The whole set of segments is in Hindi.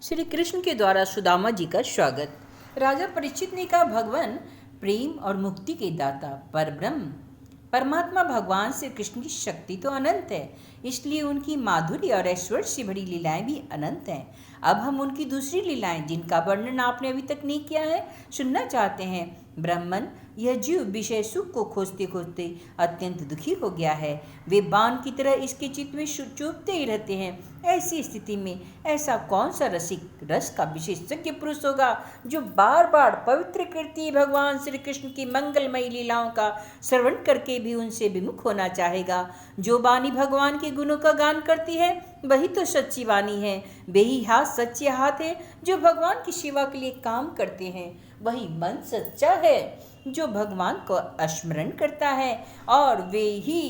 श्री कृष्ण के द्वारा सुदामा जी का स्वागत। राजा परीक्षित ने कहा, भगवान प्रेम और मुक्ति के दाता परब्रह्म परमात्मा भगवान श्री कृष्ण की शक्ति तो अनंत है, इसलिए उनकी माधुर्य और ऐश्वर्य से भरी लीलाएं भी अनंत हैं। अब हम उनकी दूसरी लीलाएं, जिनका वर्णन आपने अभी तक नहीं किया है, सुनना चाहते हैं। ब्राह्मण, यह जीव विषय सुख को खोजते खोजते अत्यंत दुखी हो गया है। वे बाण की तरह इसके चित्त में चुभते ही रहते हैं। ऐसी स्थिति में ऐसा कौन सा रसिक रस का विशेषज्ञ पुरुष होगा जो बार बार पवित्र कीर्ति भगवान श्री कृष्ण की मंगलमयी लीलाओं का श्रवण करके भी उनसे विमुख होना चाहेगा। जो वाणी भगवान के गुणों का गान करती है वही तो सच्ची वाणी है। वही हाथ सच्चे हाथ है जो भगवान की सेवा के लिए काम करते हैं। वही मन सच्चा है जो भगवान को स्मरण करता है। और वे ही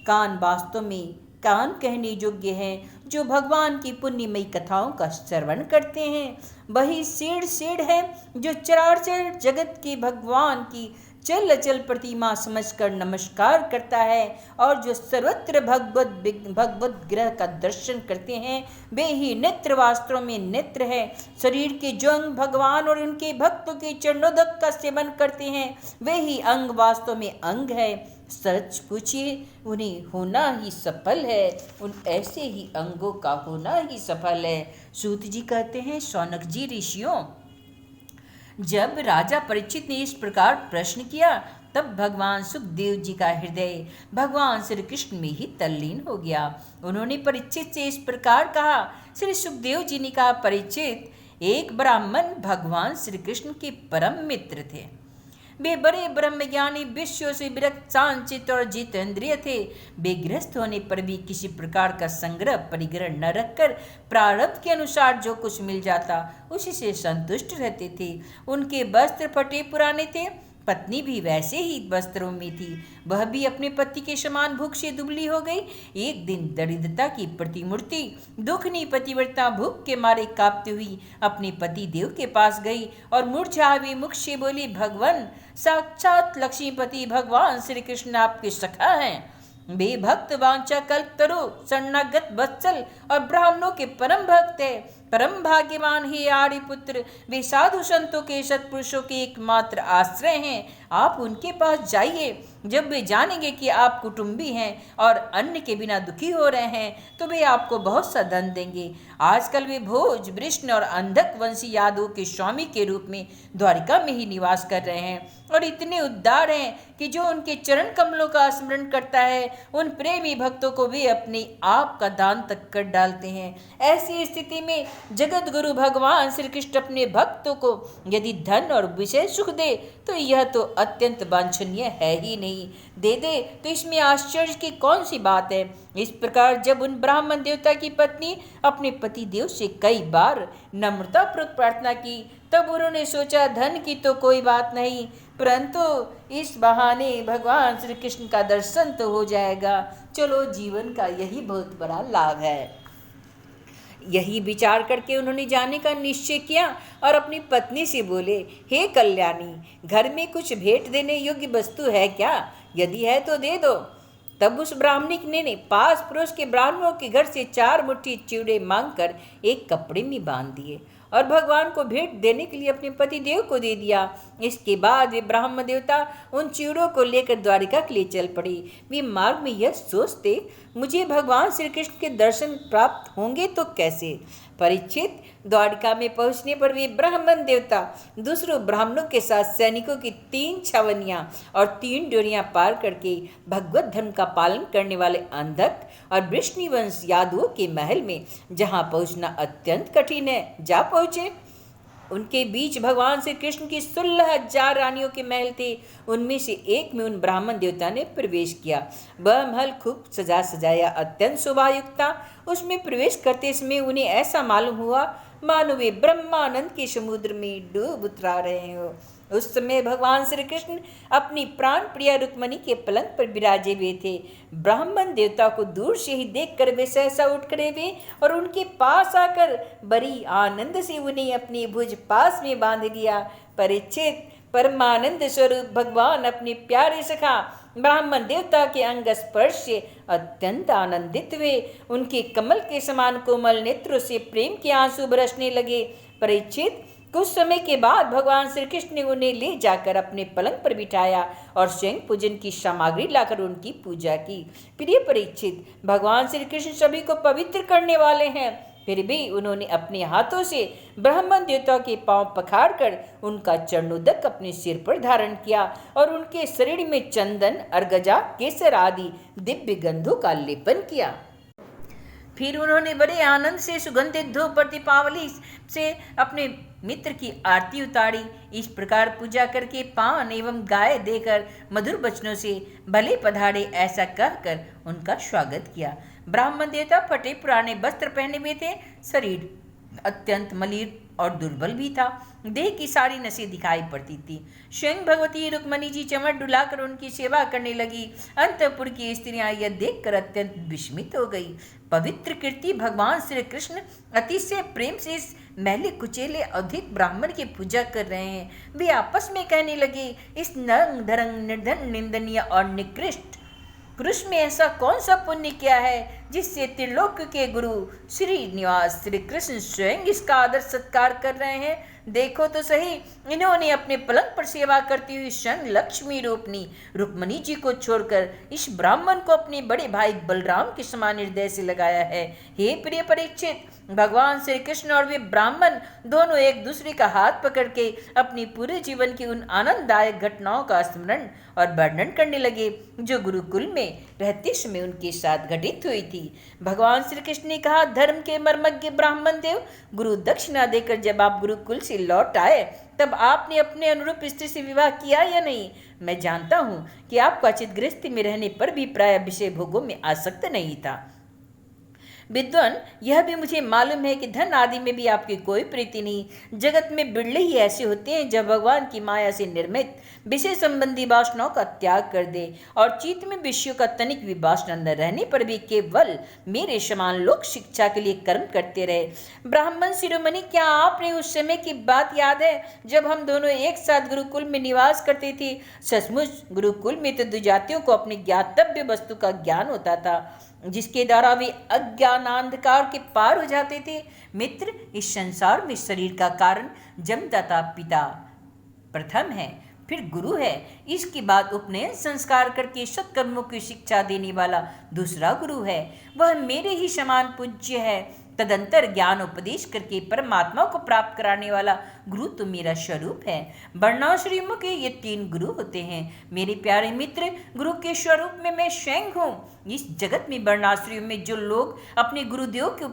कान वास्तव में कान कहने योग्य हैं जो भगवान की पुण्यमयी कथाओं का श्रवण करते हैं। वही सेठ है जो चराचर जगत के भगवान की चल अचल प्रतिमा समझकर नमस्कार करता है और जो सर्वत्र भगवत ग्रह का दर्शन करते हैं। वे ही नेत्र वास्तव में नेत्र है। शरीर के जो अंग भगवान और उनके भक्तों के चरणोदक का सेवन करते हैं वे ही अंग वास्तव में अंग है। सच पूछिए, उन्हें होना ही सफल है। उन ऐसे ही अंगों का होना ही सफल है। सूत जी कहते हैं, शौनक जी ऋषियों, जब राजा परीक्षित ने इस प्रकार प्रश्न किया तब भगवान सुखदेव जी का हृदय भगवान श्री कृष्ण में ही तल्लीन हो गया। उन्होंने परीक्षित से इस प्रकार कहा। श्री सुखदेव जी ने कहा, परीक्षित, एक ब्राह्मण भगवान श्री कृष्ण के परम मित्र थे। वे बड़े ब्रह्मज्ञानी, विश्व से विरक्त, शांत और जितेंद्रिय थे। वे गृहस्थ होने पर भी किसी प्रकार का संग्रह परिग्रह न रखकर प्रारब्ध के अनुसार जो कुछ मिल जाता उसी से संतुष्ट रहते थे। उनके वस्त्र फटे पुराने थे। पत्नी भी वैसे ही वस्त्रों में थी। वह भी अपने पति के समान भूख से दुबली हो गई। एक दिन दरिद्रता की प्रतिमूर्ति दुखनी पतिव्रता भूख के मारे कांपती हुई अपने पति देव के पास गई और मूर्छा हुए मुख से बोली, भगवान, साक्षात लक्ष्मीपति भगवान श्री कृष्ण आपके सखा हैं। वे भक्त वांछा कल्प तरु शरणागत वत्सल और ब्राह्मणों के परम भक्त है। परम भाग्यवान ही आर्यपुत्र, वे साधु संतों के सत्पुरुषों के एकमात्र आश्रय हैं। आप उनके पास जाइए। जब वे जानेंगे कि आप कुटुंबी हैं और अन्न के बिना दुखी हो रहे हैं तो वे आपको बहुत सा धन देंगे। आजकल वे भोज, वृष्ण और अंधक वंशी यादवों के स्वामी के रूप में द्वारिका में ही निवास कर रहे हैं और इतने उदार हैं कि जो उनके चरण कमलों का स्मरण करता है उन प्रेमी भक्तों को वे अपने आप का दान तक कर डालते हैं। ऐसी स्थिति में जगत गुरु भगवान श्री कृष्ण अपने भक्तों को यदि धन और विषय सुख दे तो यह तो अत्यंत वांछनीय है ही नहीं। दे दे तो इसमें आश्चर्य की कौन सी बात है। इस प्रकार जब उन ब्राह्मण देवता की पत्नी अपने पति देव से कई बार नम्रतापूर्वक प्रार्थना की तब उन्होंने सोचा, धन की तो कोई बात नहीं, परंतु इस बहाने भगवान श्री कृष्ण का दर्शन तो हो जाएगा। चलो, जीवन का यही बहुत बड़ा लाभ है। यही विचार करके उन्होंने जाने का निश्चय किया और अपनी पत्नी से बोले, हे कल्याणी, घर में कुछ भेंट देने योग्य वस्तु है क्या? यदि है तो दे दो। तब उस ब्राह्मणिक ने पास पड़ोस के ब्राह्मणों के घर से 4 मुट्ठी चिवड़े मांगकर एक कपड़े में बांध दिए और भगवान को भेंट देने के लिए अपने पति देव को दे दिया। इसके बाद वे ब्राह्मण देवता उन चिवड़ों को लेकर द्वारिका के लिए चल पड़े। वे मार्ग में यह सोचते, मुझे भगवान श्री कृष्ण के दर्शन प्राप्त होंगे तो कैसे। परीक्षित, द्वारिका में पहुंचने पर वे ब्राह्मण देवता दूसरों ब्राह्मणों के साथ सैनिकों की 3 छावनियां और 3 डोरियां पार करके भगवत धर्म का पालन करने वाले अंधक और वृष्णिवंश यादवों के महल में, जहां पहुंचना अत्यंत कठिन है, जा पहुंचे। उनके बीच भगवान श्री कृष्ण की 16,000 रानियों के महल थे। उनमें से एक में उन ब्राह्मण देवता ने प्रवेश किया। वह महल खूब सजा सजाया अत्यंत शोभायुक्त था। उसमें प्रवेश करते समय उन्हें ऐसा मालूम हुआ मानो वे ब्रह्मानंद के समुद्र में डूब उतरा रहे हो। उस समय भगवान श्री कृष्ण अपनी प्राण प्रिया रुक्मणी के पलंग पर विराजे हुए थे। ब्राह्मण देवता को दूर से ही देखकर वे सहसा उठ खड़े हुए और उनके पास आकर बड़ी आनंद से उन्हें अपनी भुज पास में बांध लिया। परीक्षित, परमानंद स्वरूप भगवान अपने प्यारे सखा ब्राह्मण देवता के अंग स्पर्श से अत्यंत आनंदित हुए। उनके कमल के समान कोमल नेत्रों से प्रेम के आंसू बरसने लगे। परीक्षित, कुछ समय के बाद भगवान श्री कृष्ण ने उन्हें ले जाकर अपने पलंग पर बिठाया और स्वयं पूजन की सामग्री लाकर उनकी पूजा की। प्रिय परीक्षित, भगवान श्री कृष्ण सभी को पवित्र करने वाले हैं, फिर भी उन्होंने अपने हाथों से ब्राह्मण देवता के पांव पखाड़कर उनका चरणोदक अपने सिर पर धारण किया और उनके शरीर में चंदन, अर्गजा, केसर आदि दिव्य गंधों का लेपन किया। फिर उन्होंने बड़े आनंद से सुगंधित धूप प्रतिपावली से अपने मित्र की आरती उतारी। इस प्रकार पूजा करके पान एवं गाय देकर मधुर वचनों से भले पधारे ऐसा कहकर उनका स्वागत किया। ब्राह्मण देवता फटे पुराने वस्त्र पहने हुए थे, शरीर अत्यंत मलिन और दुर्बल भी था, देह की सारी नसें दिखाई पड़ती थी। स्वयं भगवती रुक्मणी जी चमड़ डुलाकर उनकी सेवा करने लगी। अंतःपुर की स्त्रियां यह देखकर अत्यंत विस्मित हो गई। पवित्र कीर्ति भगवान श्री कृष्ण अतिशय प्रेम से इस मैले कुचेले अवधित ब्राह्मण की पूजा कर रहे हैं। वे आपस में कहने लगे, इस नरंग धरंग निर्धन, निंदनीय और निकृष्ट पुरुष में ऐसा कौन सा पुण्य किया है जिससे त्रिलोक के गुरु श्रीनिवास श्री कृष्ण स्वयं इसका आदर सत्कार कर रहे हैं। देखो तो सही, इन्होंने अपने पलंग पर सेवा करती हुई स्वयं लक्ष्मी रूपनी रुक्मणी जी को छोड़कर इस ब्राह्मण को अपने बड़े भाई बलराम के समान हृदय से लगाया है। हे प्रिय परीक्षित, भगवान श्री कृष्ण और वे ब्राह्मण दोनों एक दूसरे का हाथ पकड़ के अपनी पूरे जीवन की उन आनंददायक घटनाओं का स्मरण और वर्णन करने लगे जो गुरुकुल में रहते समय उनके साथ घटित हुई थी। भगवान श्री कृष्ण ने कहा, धर्म के मर्मज्ञ ब्राह्मण देव, गुरु दक्षिणा देकर जब आप गुरुकुल से लौट आए तब आपने अपने अनुरूप स्त्री से विवाह किया या नहीं? मैं जानता हूँ कि आपका चित गृहस्थी में रहने पर भी प्राय विषय भोगों में आसक्त नहीं था। विद्वान, यह भी मुझे मालूम है कि धन आदि में भी आपकी कोई प्रीति नहीं। जगत में बिरले ही ऐसे होते हैं जब भगवान की माया से निर्मित विषय संबंधी वासनाओं का त्याग कर दे और चित्त में विषयों का तनिक भी वासना न रहने पर भी केवल मेरे समान लोक शिक्षा के लिए कर्म करते रहे। ब्राह्मण शिरोमणि, क्या आपने उस समय की बात याद है जब हम दोनों एक साथ गुरुकुल में निवास करते थे? सचमुच गुरुकुल में तो दुजातियों को अपने ज्ञातव्य वस्तु का ज्ञान होता था जिसके द्वारा वे अज्ञानांधकार के पार हो जाते थे। मित्र, इस संसार में शरीर का कारण जन्मदाता पिता प्रथम है, फिर गुरु है, इसके बाद उपनयन संस्कार करके सत्कर्मों की शिक्षा देने वाला दूसरा गुरु है। वह मेरे ही समान पूज्य है। तदंतर ज्ञान उपदेश करके परमात्मा को प्राप्त कराने वाला गुरु तो मेरा स्वरूप है। वर्णाश्रमों के ये 3 गुरु होते हैं। मेरे प्यारे मित्र, गुरु के स्वरूप में मैं स्वयं हूँ। इस जगत में वर्णाश्रम में जो लोग अपने गुरुदेव के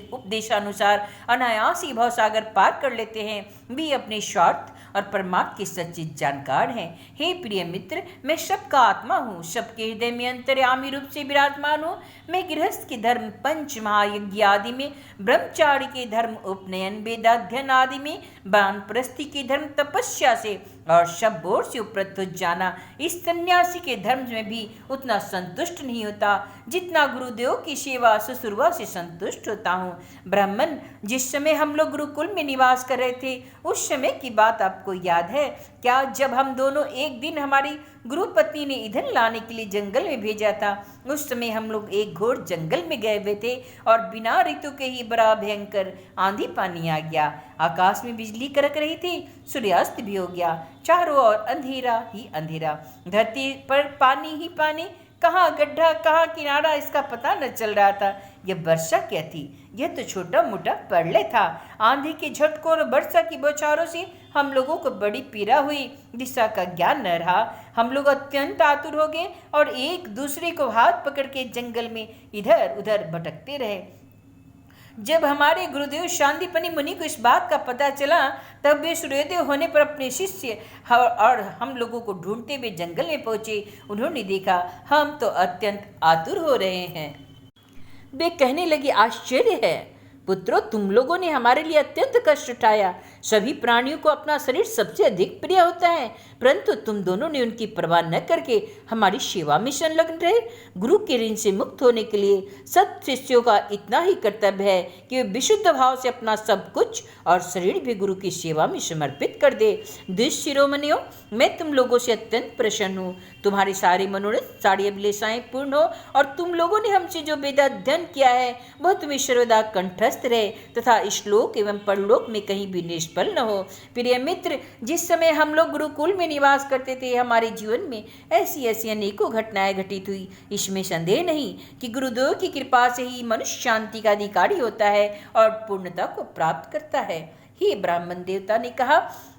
उपदेशानुसार अनायास ही भवसागर पार कर लेते हैं, वे अपने स्वार्थ और परमात्मा के सच्चे जानकार हैं। हे प्रिय मित्र, मैं सबका आत्मा हूँ, सबके हृदय में अंतर्यामी रूप से विराजमान हूँ। मैं गृहस्थ के धर्म, पंच महायज्ञ आदि में, ब्रह्मचारी के धर्म, उपनयन, वेदाध्ययन आदि में, वानप्रस्थी के धर्म, तपस्या से और सब बोर से उपरत हो जाना, इस सन्यासी के धर्म में भी उतना संतुष्ट नहीं होता जितना गुरुदेव की सेवा शुश्रूषा से संतुष्ट होता हूँ। ब्राह्मण, जिस समय हम लोग गुरुकुल में निवास कर रहे थे उस समय की बात आपको याद है क्या? जब हम दोनों एक दिन हमारी गुरुपत्नी ने ईंधन लाने के लिए जंगल में भेजा था, उस समय हम लोग एक घोर जंगल में गए हुए थे और बिना ऋतु के ही बड़ा भयंकर आंधी पानी आ गया। आकाश में बिजली कड़क रही थी, सूर्यास्त भी हो गया, चारों ओर अंधेरा ही अंधेरा, धरती पर पानी ही पानी, कहाँ गड्ढा कहाँ किनारा इसका पता न चल रहा था। यह वर्षा क्या थी? यह तो छोटा मोटा प्रलय था। आंधी के झटकों और वर्षा की बौछारों से हम लोगों को बड़ी पीड़ा हुई, दिशा का ज्ञान न रहा। हम लोग अत्यंत आतुर हो गए और एक दूसरे को हाथ पकड़ के जंगल में इधर उधर भटकते रहे। जब हमारे गुरुदेव शांतिपनी मुनि को इस बात का पता चला तब वे सूर्योदय होने पर अपने शिष्य और हम लोगों को ढूंढते हुए जंगल में पहुंचे। उन्होंने देखा हम तो अत्यंत आतुर हो रहे हैं। वे कहने लगे, आश्चर्य है, पुत्रों, तुम लोगों ने हमारे लिए अत्यंत कष्ट उठाया। सभी प्राणियों को अपना शरीर सबसे अधिक प्रिय होता है, परंतु तुम दोनों ने उनकी परवाह न करके हमारी सेवा में संलग्न रहे। गुरु के ऋण से मुक्त होने के लिए सत शिष्यों का इतना ही कर्तव्य है कि वे विशुद्ध भाव से अपना सब कुछ और शरीर भी गुरु की सेवा में समर्पित कर दे। दुष्ट शिरोमणियों, मैं तुम लोगों से अत्यंत प्रसन्न हूँ। तुम्हारी सारी मनोरथ, सारी अभिलाषाएं पूर्ण हो और तुम लोगों ने हमसे जो वेद अध्ययन किया है वह तुम्हें सर्वदा कंठस्थ रहे तथा श्लोक एवं परलोक में कहीं भी निष्फल न हो। प्रिय मित्र, जिस समय हम लोग गुरुकुल में निवास करते थे, हमारे जीवन में ऐसी ऐसी अनेकों घटनाएं घटित हुई। इसमें संदेह नहीं कि गुरुदेव की कृपा से ही मनुष्य शांति का अधिकारी होता है और पूर्णता को प्राप्त करता है। हे ब्राह्मण देवता ने कहा,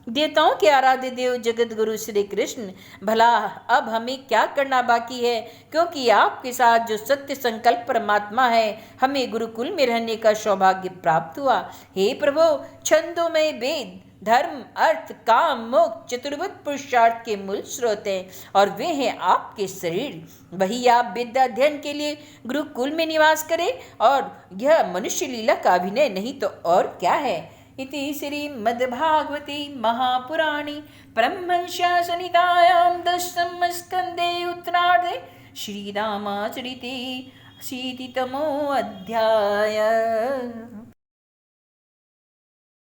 देवताओं के आराध्य देव जगत गुरु श्री कृष्ण, भला अब हमें क्या करना बाकी है, क्योंकि आपके साथ जो सत्य संकल्प परमात्मा है, हमें गुरुकुल में रहने का सौभाग्य प्राप्त हुआ। हे प्रभु, छंदोमय वेद धर्म अर्थ काम मोक्ष चतुर्विध पुरुषार्थ के मूल स्रोत हैं और वे हैं आपके शरीर। वही आप विद्या अध्ययन के लिए गुरुकुल में निवास करें और यह मनुष्य लीला का अभिनय नहीं तो और क्या है। इति श्रीमद्भागवते महापुराणे परमहंस्यां दशम स्कन्धे उत्तरार्धे श्रीरामचरिते शीतितमो अध्याय।